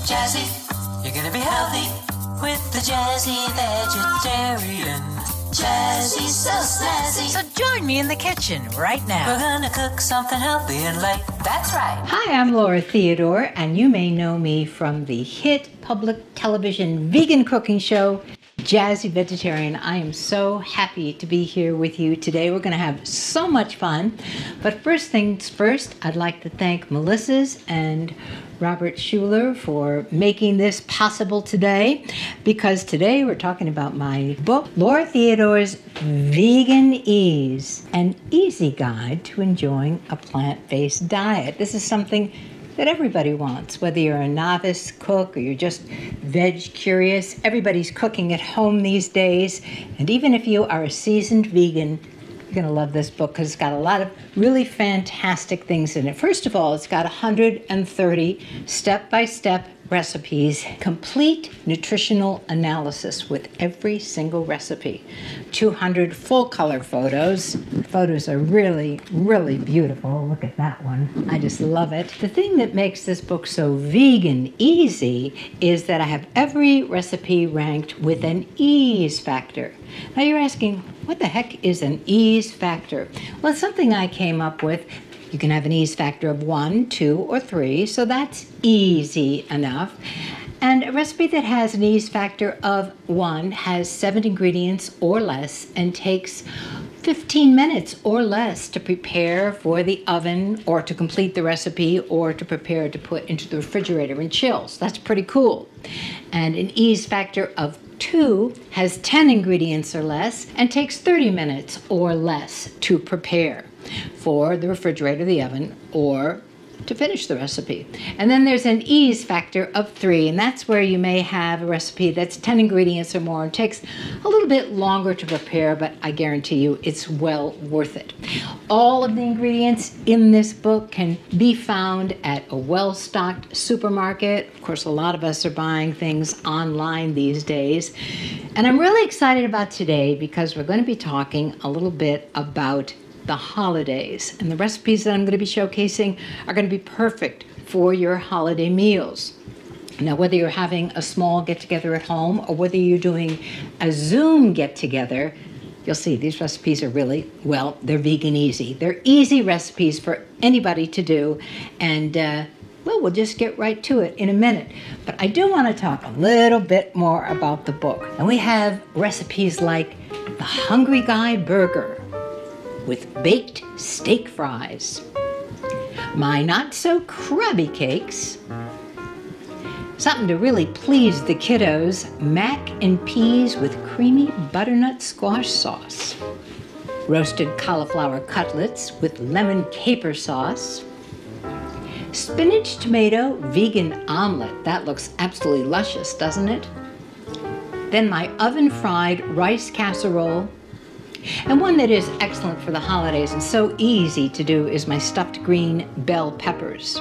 Jazzy, you're gonna be healthy with the Jazzy Vegetarian. Jazzy's so snazzy. So join me in the kitchen right now. We're gonna cook something healthy and light. That's right. Hi, I'm Laura Theodore, and you may know me from the hit public television vegan cooking show, Jazzy Vegetarian. I am so happy to be here with you today. We're going to have so much fun. But first things first, I'd like to thank Melissa's and Robert Schuler for making this possible today, because today we're talking about my book, Laura Theodore's Vegan Ease, an easy guide to enjoying a plant-based diet. This is something that everybody wants, whether you're a novice cook or you're just veg curious. Everybody's cooking at home these days. And even if you are a seasoned vegan, you're going to love this book because it's got a lot of really fantastic things in it. First of all, it's got 130 step-by-step recipes, complete nutritional analysis with every single recipe, 200 full-color photos. The photos are really, really beautiful. Look at that one. I just love it. The thing that makes this book so vegan easy is that I have every recipe ranked with an ease factor. Now you're asking, what the heck is an ease factor? Well, it's something I came up with. You can have an ease factor of 1, 2, or 3, so that's easy enough. And a recipe that has an ease factor of 1 has 7 ingredients or less and takes 15 minutes or less to prepare for the oven or to complete the recipe or to prepare to put into the refrigerator and chill. So that's pretty cool. And an ease factor of 2 has 10 ingredients or less and takes 30 minutes or less to prepare for the refrigerator, the oven, or to finish the recipe. And then there's an ease factor of 3, and that's where you may have a recipe that's 10 ingredients or more and takes a little bit longer to prepare, but I guarantee you it's well worth it. All of the ingredients in this book can be found at a well-stocked supermarket. Of course, a lot of us are buying things online these days. And I'm really excited about today because we're going to be talking a little bit about the holidays, and the recipes that I'm going to be showcasing are going to be perfect for your holiday meals. Now, whether you're having a small get-together at home or whether you're doing a Zoom get-together, you'll see these recipes are really, well, they're vegan easy. They're easy recipes for anybody to do, and well, we'll just get right to it in a minute. But I do want to talk a little bit more about the book. And we have recipes like the Hungry Guy Burger with baked steak fries, my not-so-crabby cakes, something to really please the kiddos, mac and peas with creamy butternut squash sauce, roasted cauliflower cutlets with lemon caper sauce, spinach tomato vegan omelet. That looks absolutely luscious, doesn't it? Then my oven-fried rice casserole. And one that is excellent for the holidays and so easy to do is my stuffed green bell peppers.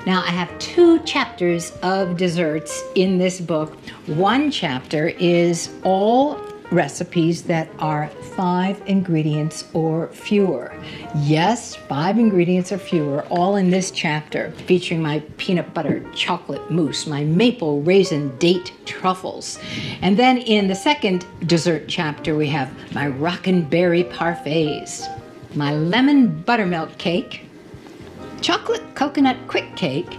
Now, I have 2 chapters of desserts in this book. One chapter is all recipes that are 5 ingredients or fewer. Yes, 5 ingredients or fewer, all in this chapter, featuring my peanut butter chocolate mousse, my maple raisin date truffles. And then in the second dessert chapter, we have my rockin' berry parfaits, my lemon buttermilk cake, chocolate coconut quick cake,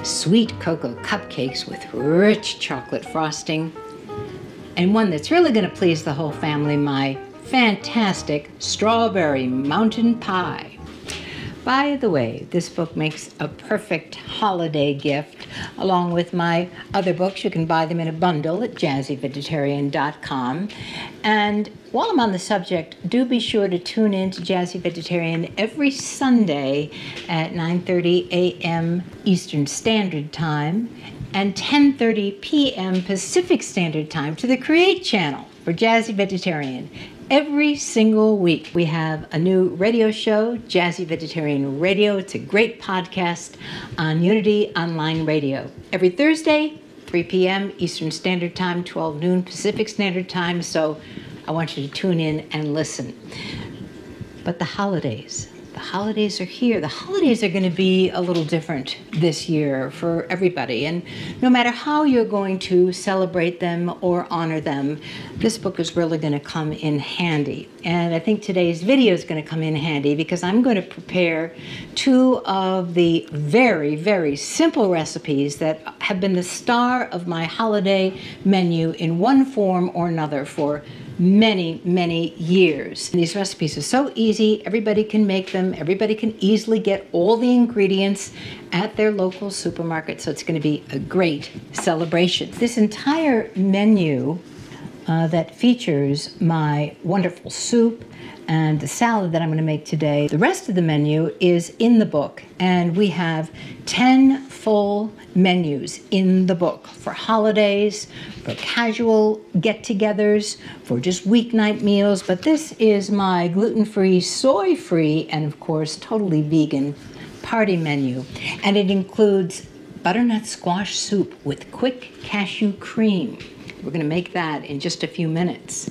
sweet cocoa cupcakes with rich chocolate frosting, and one that's really going to please the whole family, my fantastic strawberry mountain pie. By the way, this book makes a perfect holiday gift, along with my other books. You can buy them in a bundle at jazzyvegetarian.com. And while I'm on the subject, do be sure to tune in to Jazzy Vegetarian every Sunday at 9:30 a.m. Eastern Standard Time and 10:30 p.m. Pacific Standard Time to the Create channel for Jazzy Vegetarian. Every single week we have a new radio show, Jazzy Vegetarian Radio. It's a great podcast on Unity Online Radio. Every Thursday, 3 p.m. Eastern Standard Time, 12 noon Pacific Standard Time, so I want you to tune in and listen. But the holidays holidays are here. The holidays are going to be a little different this year for everybody. And no matter how you're going to celebrate them or honor them, this book is really going to come in handy. And I think today's video is going to come in handy because I'm going to prepare two of the very, very simple recipes that have been the star of my holiday menu in one form or another for many, many years. These recipes are so easy, everybody can make them, everybody can easily get all the ingredients at their local supermarket, so it's going to be a great celebration. This entire menu that features my wonderful soup and the salad that I'm going to make today, the rest of the menu is in the book, and we have 10 full menus in the book for holidays, for casual get-togethers, for just weeknight meals. But this is my gluten-free, soy-free, and of course totally vegan party menu, and it includes butternut squash soup with quick cashew cream. We're going to make that in just a few minutes.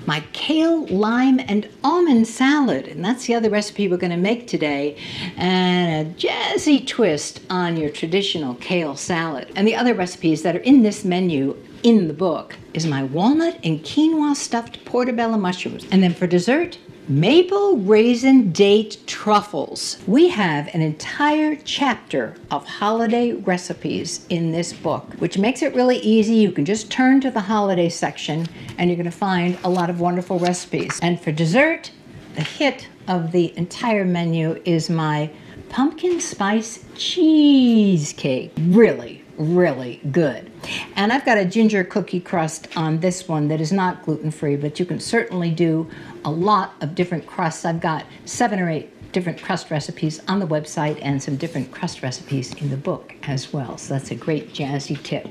My kale, lime, and almond salad, and that's the other recipe we're going to make today, and a jazzy twist on your traditional kale salad. And the other recipes that are in this menu in the book is my walnut and quinoa stuffed portobello mushrooms. And then for dessert, maple raisin date truffles. We have an entire chapter of holiday recipes in this book, which makes it really easy. You can just turn to the holiday section and you're going to find a lot of wonderful recipes. And for dessert, the hit of the entire menu is my pumpkin spice cheesecake. Really, really good. And I've got a ginger cookie crust on this one that is not gluten-free, but you can certainly do a lot of different crusts. I've got 7 or 8 different crust recipes on the website and some different crust recipes in the book as well. So that's a great jazzy tip.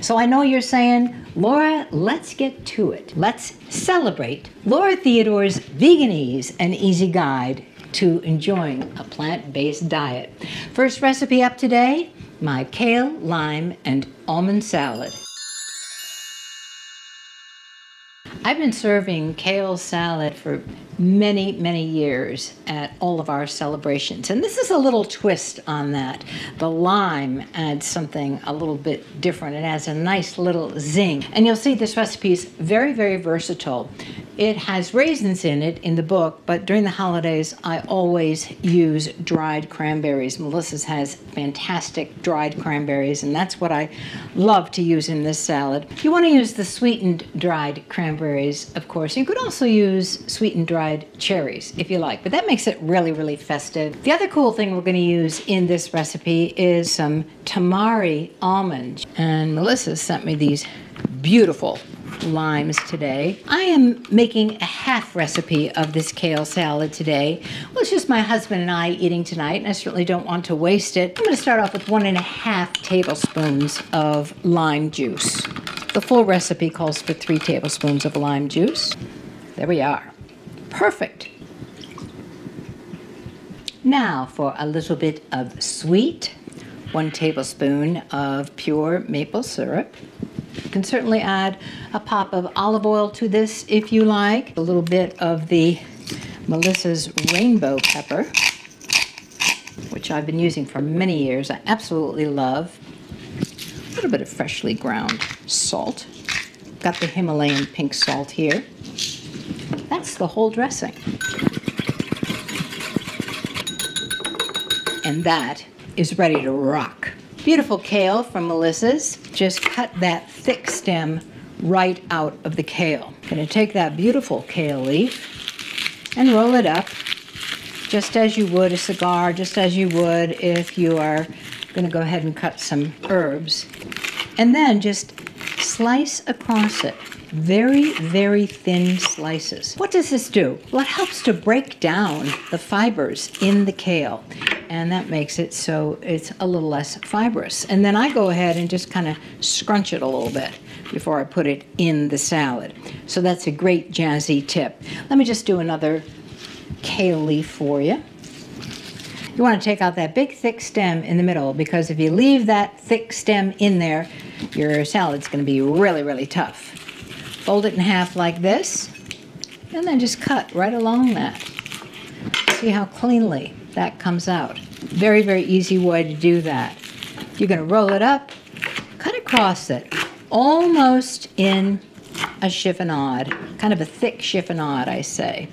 So I know you're saying, Laura, let's get to it. Let's celebrate Laura Theodore's Veganese, an easy guide to enjoying a plant-based diet. First recipe up today, my kale, lime, and almond salad. I've been serving kale salad for many, many years at all of our celebrations. And this is a little twist on that. The lime adds something a little bit different. It adds a nice little zing. And you'll see this recipe is very, very versatile. It has raisins in it in the book, but during the holidays, I always use dried cranberries. Melissa's has fantastic dried cranberries, and that's what I love to use in this salad. You want to use the sweetened dried cranberries, of course. You could also use sweetened dried cherries if you like, but that makes it really, really festive. The other cool thing we're going to use in this recipe is some tamari almonds. And Melissa sent me these beautiful limes today. I am making a half recipe of this kale salad today. Well, it's just my husband and I eating tonight, and I certainly don't want to waste it. I'm going to start off with 1.5 tablespoons of lime juice. The full recipe calls for 3 tablespoons of lime juice. There we are. Perfect. Now for a little bit of sweet, 1 tablespoon of pure maple syrup. You can certainly add a pop of olive oil to this if you like. A little bit of the Melissa's rainbow pepper, which I've been using for many years. I absolutely love. A little bit of freshly ground salt. Got the Himalayan pink salt here. That's the whole dressing. And that is ready to rock. Beautiful kale from Melissa's. Just cut that thick stem right out of the kale. Gonna take that beautiful kale leaf and roll it up just as you would a cigar, just as you would if you are gonna go ahead and cut some herbs. And then just slice across it. Very, very thin slices. What does this do? Well, it helps to break down the fibers in the kale, and that makes it so it's a little less fibrous. And then I go ahead and just kind of scrunch it a little bit before I put it in the salad. So that's a great jazzy tip. Let me just do another kale leaf for you. You want to take out that big thick stem in the middle, because if you leave that thick stem in there, your salad's going to be really, really tough. Fold it in half like this, and then just cut right along that. See how cleanly that comes out. Very, very easy way to do that. You're going to roll it up, cut across it, almost in a chiffonade, kind of a thick chiffonade, I say.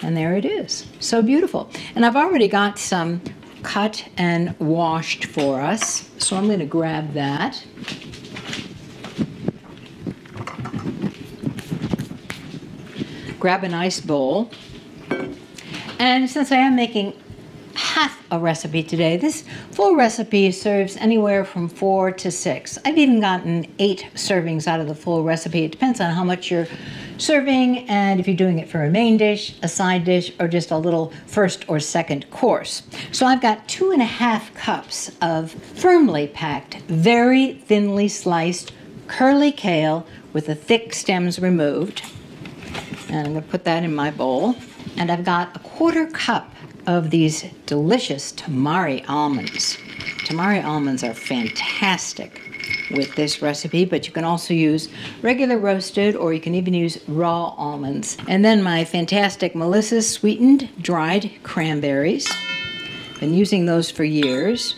And there it is. So beautiful. And I've already got some cut and washed for us, so I'm going to grab that. Grab a nice bowl. And since I am making half a recipe today, this full recipe serves anywhere from 4 to 6. I've even gotten 8 servings out of the full recipe. It depends on how much you're serving and if you're doing it for a main dish, a side dish, or just a little first or second course. So I've got 2½ cups of firmly packed, very thinly sliced curly kale with the thick stems removed. And I'm going to put that in my bowl. And I've got a 1/4 cup of these delicious tamari almonds. Tamari almonds are fantastic with this recipe, but you can also use regular roasted, or you can even use raw almonds. And then my fantastic Melissa's sweetened dried cranberries. Been using those for years.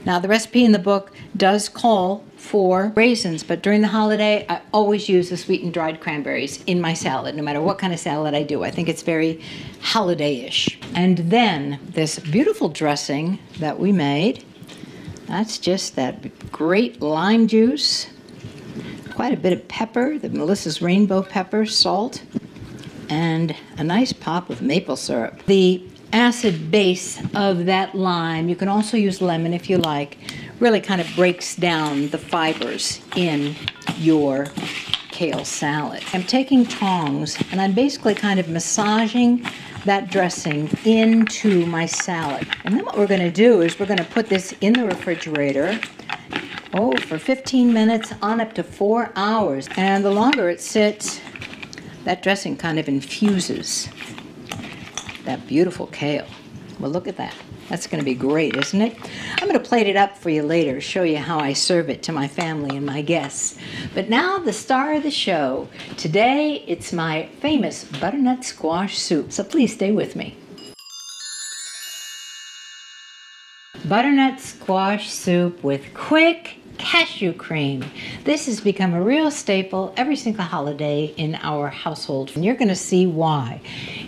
Now the recipe in the book does call for raisins, but during the holiday I always use the sweetened dried cranberries in my salad, no matter what kind of salad I do. I think it's very holiday-ish. And then this beautiful dressing that we made, that's just that great lime juice, quite a bit of pepper, the Melissa's rainbow pepper, salt, and a nice pop of maple syrup. The acid base of that lime, you can also use lemon if you like, really kind of breaks down the fibers in your kale salad. I'm taking tongs and I'm basically kind of massaging that dressing into my salad. And then what we're going to do is we're going to put this in the refrigerator for 15 minutes on up to 4 hours. And the longer it sits, that dressing kind of infuses that beautiful kale. Well, look at that. That's going to be great, isn't it? I'm going to plate it up for you later, show you how I serve it to my family and my guests. But now the star of the show. Today, it's my famous butternut squash soup. So please stay with me. Butternut squash soup with quick cashew cream. This has become a real staple every single holiday in our household, and you're going to see why.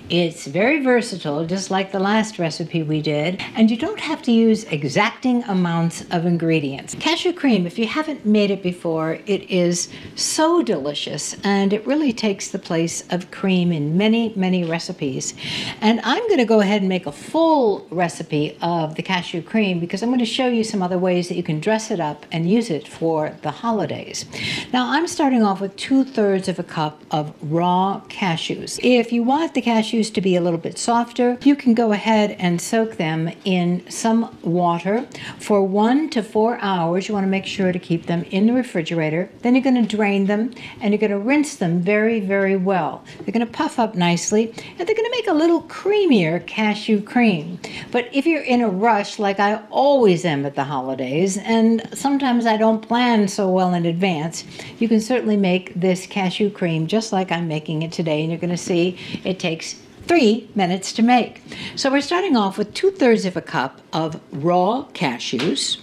It's very versatile, just like the last recipe we did, and you don't have to use exacting amounts of ingredients. Cashew cream, if you haven't made it before, it is so delicious, and it really takes the place of cream in many, many recipes. And I'm going to go ahead and make a full recipe of the cashew cream because I'm going to show you some other ways that you can dress it up and use it for the holidays. Now I'm starting off with 2/3 of a cup of raw cashews. If you want the cashews to be a little bit softer, you can go ahead and soak them in some water for 1 to 4 hours. You want to make sure to keep them in the refrigerator. Then you're going to drain them and you're going to rinse them very, very well. They're going to puff up nicely and they're going to make a little creamier cashew cream. But if you're in a rush, like I always am at the holidays, and sometimes I don't plan so well in advance, you can certainly make this cashew cream just like I'm making it today, and you're going to see it takes 3 minutes to make. So we're starting off with 2/3 of a cup of raw cashews,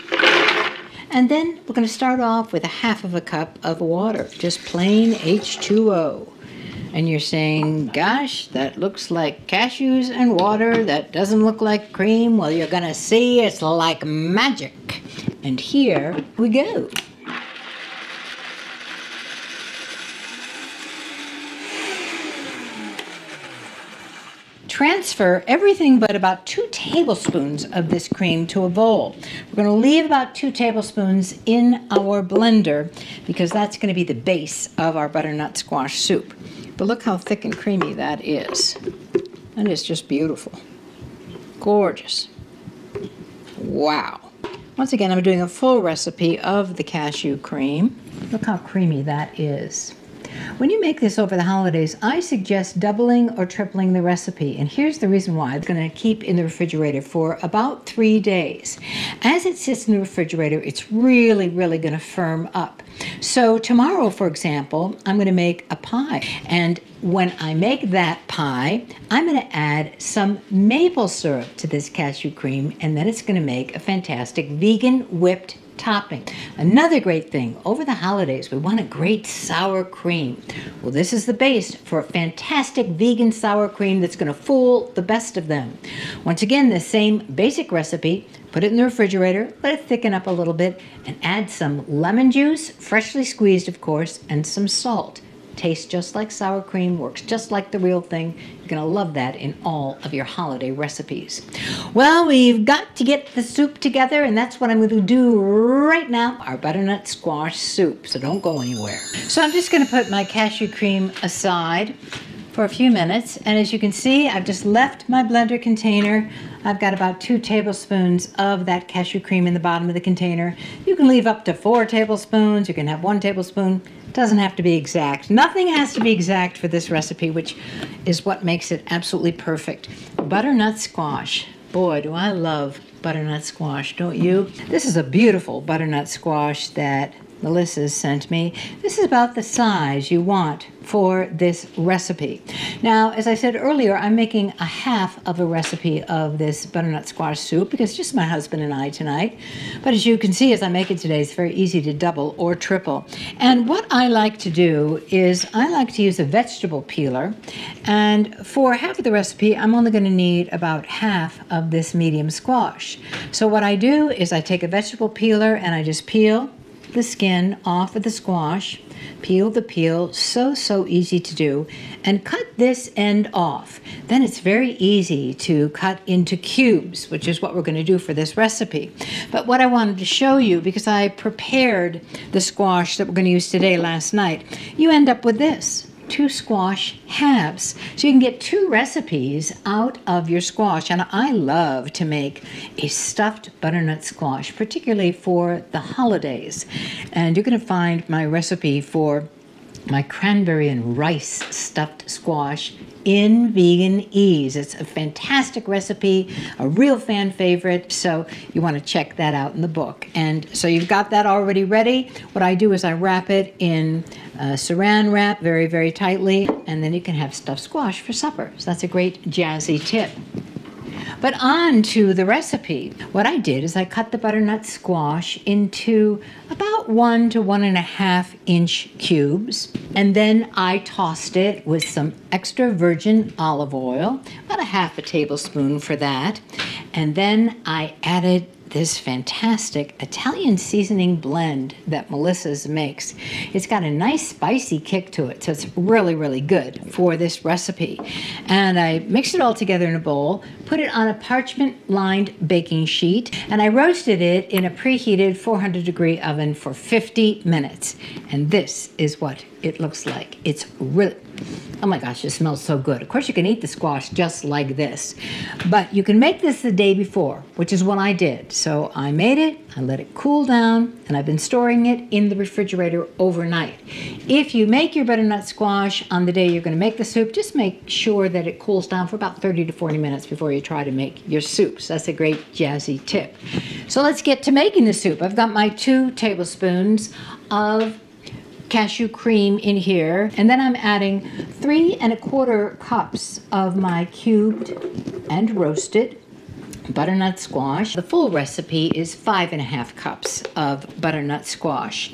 and then we're going to start off with 1/2 of a cup of water, just plain H2O. And you're saying, gosh, that looks like cashews and water, that doesn't look like cream. Well, you're going to see it's like magic. And here we go. Transfer everything but about 2 tablespoons of this cream to a bowl. We're going to leave about 2 tablespoons in our blender because that's going to be the base of our butternut squash soup. But look how thick and creamy that is. That is just beautiful. Gorgeous. Wow. Once again, I'm doing a full recipe of the cashew cream. Look how creamy that is. When you make this over the holidays, I suggest doubling or tripling the recipe. And here's the reason why. It's going to keep in the refrigerator for about 3 days. As it sits in the refrigerator, it's really, really going to firm up. So tomorrow, for example, I'm going to make a pie. And when I make that pie, I'm going to add some maple syrup to this cashew cream, and then it's going to make a fantastic vegan whipped topping. Another great thing, over the holidays, we want a great sour cream. Well, this is the base for a fantastic vegan sour cream that's going to fool the best of them. Once again, the same basic recipe. Put it in the refrigerator, let it thicken up a little bit, and add some lemon juice, freshly squeezed, of course, and some salt. Tastes just like sour cream, works just like the real thing. You're going to love that in all of your holiday recipes. Well, we've got to get the soup together, and that's what I'm going to do right now, our butternut squash soup, so don't go anywhere. So I'm just going to put my cashew cream aside for a few minutes, and as you can see, I've just left my blender container. I've got about 2 tablespoons of that cashew cream in the bottom of the container. You can leave up to 4 tablespoons. You can have 1 tablespoon. It doesn't have to be exact. Nothing has to be exact for this recipe, which is what makes it absolutely perfect. Butternut squash. Boy, do I love butternut squash, don't you? This is a beautiful butternut squash that Melissa sent me. This is about the size you want for this recipe. Now, as I said earlier, I'm making a half of a recipe of this butternut squash soup because it's just my husband and I tonight. But as you can see, as I make it today, it's very easy to double or triple. And what I like to do is I like to use a vegetable peeler. And for half of the recipe, I'm only going to need about half of this medium squash. So what I do is I take a vegetable peeler and I just peel the skin off of the squash, peel the peel, so easy to do, and cut this end off. Then it's very easy to cut into cubes, which is what we're going to do for this recipe. But what I wanted to show you, because I prepared the squash that we're going to use today last night, you end up with this. 2 squash halves. So you can get 2 recipes out of your squash. And I love to make a stuffed butternut squash, particularly for the holidays. And you're going to find my recipe for my cranberry and rice stuffed squash in Vegan Ease. It's a fantastic recipe, a real fan favorite, so you want to check that out in the book. And so you've got that already ready. What I do is I wrap it in saran wrap very, very tightly, and then you can have stuffed squash for supper. So that's a great jazzy tip. But on to the recipe. What I did is I cut the butternut squash into about 1 to 1.5 inch cubes. And then I tossed it with some extra virgin olive oil, about 1/2 tablespoon for that. And then I added this fantastic Italian seasoning blend that Melissa's makes. It's got a nice spicy kick to it, so it's really, really good for this recipe. And I mixed it all together in a bowl, put it on a parchment-lined baking sheet, and I roasted it in a preheated 400-degree oven for 50 minutes. And this is what it looks like. It's really, oh my gosh, it smells so good. Of course, you can eat the squash just like this, but you can make this the day before, which is what I did. So I made it, I let it cool down, and I've been storing it in the refrigerator overnight. If you make your butternut squash on the day you're going to make the soup, just make sure that it cools down for about 30 to 40 minutes before you try to make your soup. So that's a great jazzy tip. So let's get to making the soup. I've got my 2 tablespoons of cashew cream in here, and then I'm adding 3 1/4 cups of my cubed and roasted butternut squash. The full recipe is 5 1/2 cups of butternut squash.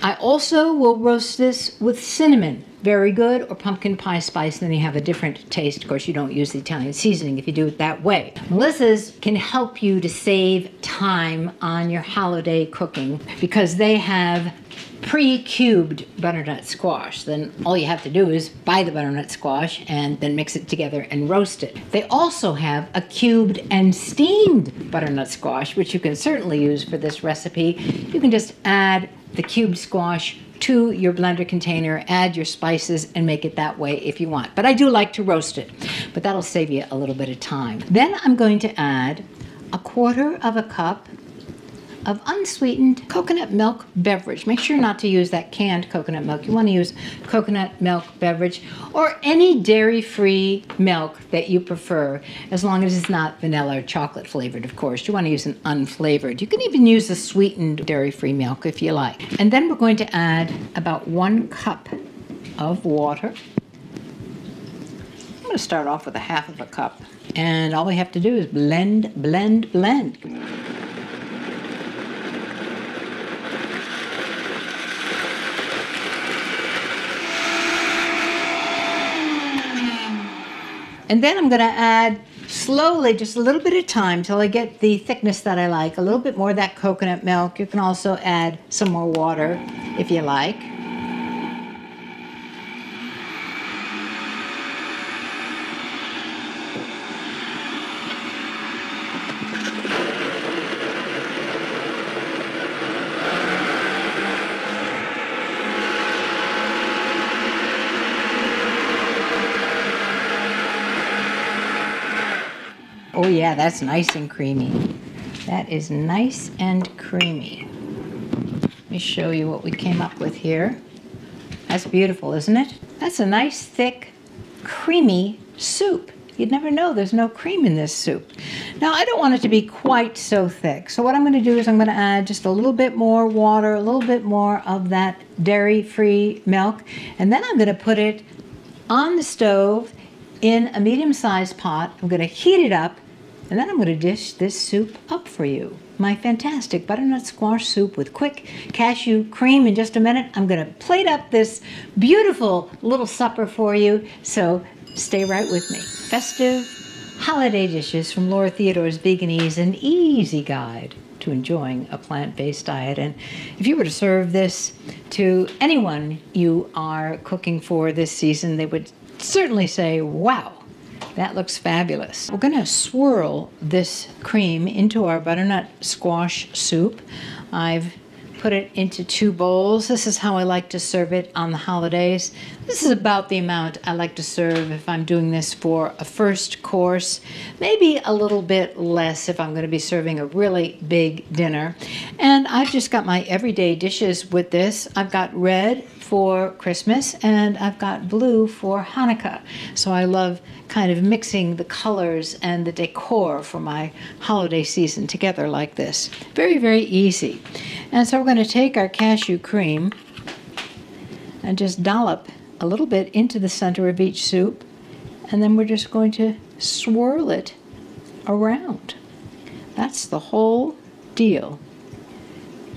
I also will roast this with cinnamon, very good, or pumpkin pie spice, and then you have a different taste. Of course, you don't use the Italian seasoning if you do it that way. Melissa's can help you to save time on your holiday cooking because they have pre-cubed butternut squash. Then all you have to do is buy the butternut squash and then mix it together and roast it. They also have a cubed and steamed butternut squash, which you can certainly use for this recipe. You can just add the cubed squash to your blender container, add your spices, and make it that way if you want. But I do like to roast it, but that'll save you a little bit of time. Then I'm going to add 1/4 cup of unsweetened coconut milk beverage. Make sure not to use that canned coconut milk. You want to use coconut milk beverage or any dairy-free milk that you prefer, as long as it's not vanilla or chocolate flavored, of course. You want to use an unflavored. You can even use a sweetened dairy-free milk if you like. And then we're going to add about 1 cup of water. I'm going to start off with a half of a cup. And all we have to do is blend, blend, blend. And then I'm going to add slowly, just a little bit of time till I get the thickness that I like. A little bit more of that coconut milk. You can also add some more water if you like. Oh yeah, that's nice and creamy. That is nice and creamy. Let me show you what we came up with here. That's beautiful, isn't it? That's a nice, thick, creamy soup. You'd never know there's no cream in this soup. Now, I don't want it to be quite so thick. So what I'm going to do is I'm going to add just a little bit more water, a little bit more of that dairy-free milk, and then I'm going to put it on the stove in a medium-sized pot. I'm going to heat it up, and then I'm going to dish this soup up for you. My fantastic butternut squash soup with quick cashew cream. In just a minute, I'm going to plate up this beautiful little supper for you, so stay right with me. Festive holiday dishes from Laura Theodore's Veganese, an easy guide to enjoying a plant-based diet. And if you were to serve this to anyone you are cooking for this season, they would certainly say, wow, that looks fabulous. We're going to swirl this cream into our butternut squash soup. I've put it into 2 bowls. This is how I like to serve it on the holidays. This is about the amount I like to serve if I'm doing this for a first course. Maybe a little bit less if I'm going to be serving a really big dinner. And I've just got my everyday dishes with this. I've got red for Christmas and I've got blue for Hanukkah. So I love kind of mixing the colors and the decor for my holiday season together like this. Very, very easy. And so we're going to take our cashew cream and just dollop a little bit into the center of each soup, and then we're just going to swirl it around. That's the whole deal.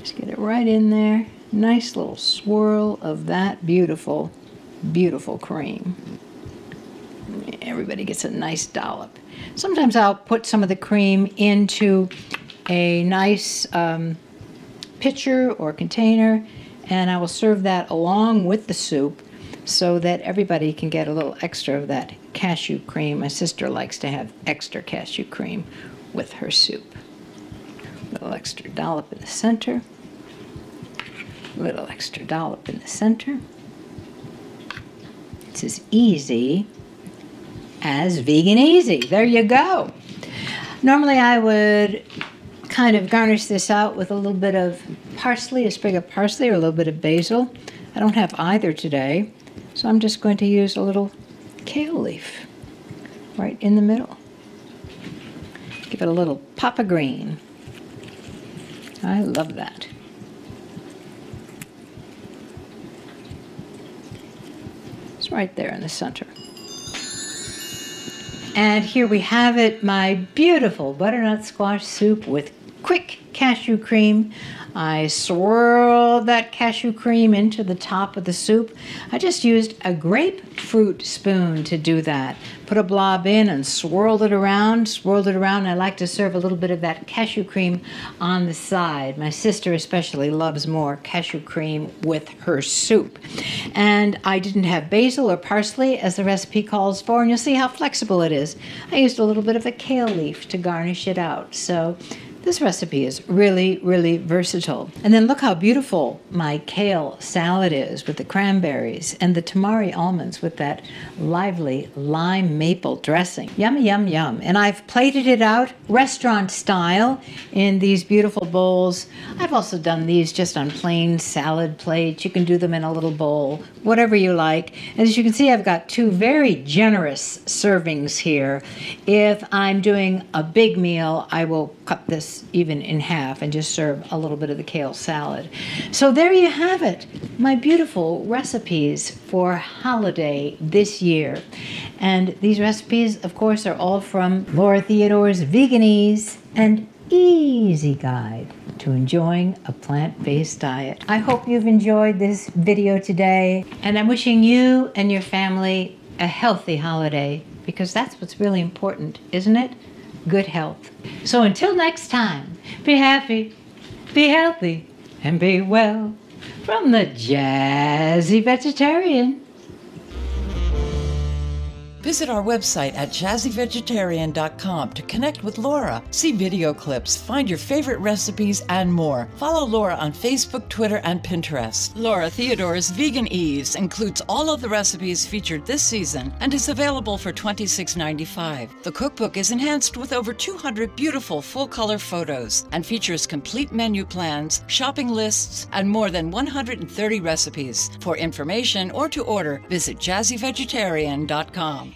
Just get it right in there. Nice little swirl of that beautiful, beautiful cream. Everybody gets a nice dollop. Sometimes I'll put some of the cream into a nice pitcher or container, and I will serve that along with the soup so that everybody can get a little extra of that cashew cream. My sister likes to have extra cashew cream with her soup. A little extra dollop in the center. A little extra dollop in the center. It's as easy as vegan easy. There you go. Normally I would kind of garnish this out with a little bit of parsley, a sprig of parsley, or a little bit of basil. I don't have either today, so I'm just going to use a little kale leaf right in the middle. Give it a little pop of green. I love that. It's right there in the center. And here we have it, my beautiful butternut squash soup with quick cashew cream. I swirled that cashew cream into the top of the soup. I just used a grapefruit spoon to do that. Put a blob in and swirled it around. I like to serve a little bit of that cashew cream on the side. My sister especially loves more cashew cream with her soup. And I didn't have basil or parsley as the recipe calls for, and you'll see how flexible it is. I used a little bit of a kale leaf to garnish it out. So This recipe is really, really versatile. And then look how beautiful my kale salad is with the cranberries and the tamari almonds with that lively lime maple dressing. Yum, yum, yum. And I've plated it out restaurant style in these beautiful bowls. I've also done these just on plain salad plates. You can do them in a little bowl, whatever you like. As you can see, I've got two very generous servings here. If I'm doing a big meal, I will cut this even in half and just serve a little bit of the kale salad. So there you have it, my beautiful recipes for holiday this year. And these recipes, of course, are all from Laura Theodore's Veganese and Easy Guide to Enjoying a Plant-Based Diet. I hope you've enjoyed this video today, and I'm wishing you and your family a healthy holiday, because that's what's really important, isn't it? Good health. So until next time, be happy, be healthy, and be well. From the Jazzy Vegetarian. Visit our website at jazzyvegetarian.com to connect with Laura, see video clips, find your favorite recipes, and more. Follow Laura on Facebook, Twitter, and Pinterest. Laura Theodore's Vegan Eves includes all of the recipes featured this season and is available for $26.95. The cookbook is enhanced with over 200 beautiful full-color photos and features complete menu plans, shopping lists, and more than 130 recipes. For information or to order, visit jazzyvegetarian.com.